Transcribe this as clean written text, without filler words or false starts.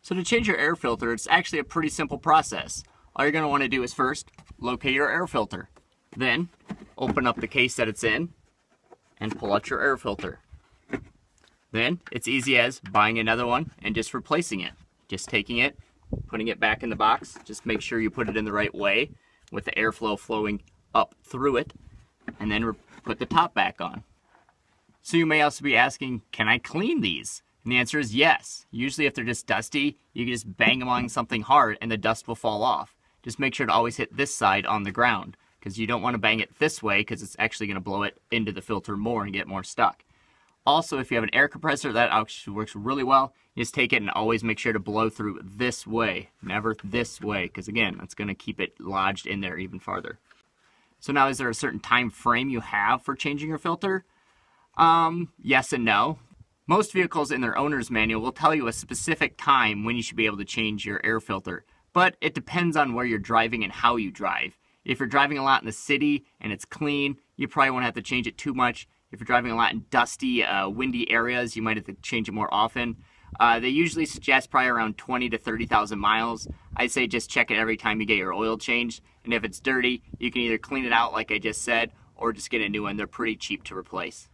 So to change your air filter, it's actually a pretty simple process. All you're going to want to do is first locate your air filter. Then open up the case that it's in and pull out your air filter. Then it's easy as buying another one and just replacing it. Just taking it, putting it back in the box. Just make sure you put it in the right way with the airflow flowing up through it, and then put the top back on. So you may also be asking, can I clean these? And the answer is yes. Usually if they're just dusty, you can just bang them on something hard and the dust will fall off. Just make sure to always hit this side on the ground, because you don't want to bang it this way because it's actually going to blow it into the filter more and get more stuck. Also, if you have an air compressor, that actually works really well. You just take it and always make sure to blow through this way, never this way, because again, that's going to keep it lodged in there even farther. So now, is there a certain time frame you have for changing your filter? Yes and no. Most vehicles in their owner's manual will tell you a specific time when you should be able to change your air filter, but it depends on where you're driving and how you drive. If you're driving a lot in the city and it's clean, you probably won't have to change it too much. If you're driving a lot in dusty, windy areas, you might have to change it more often. They usually suggest probably around 20 to 30,000 miles. I'd say just check it every time you get your oil changed, and if it's dirty, you can either clean it out like I just said, or just get a new one. They're pretty cheap to replace.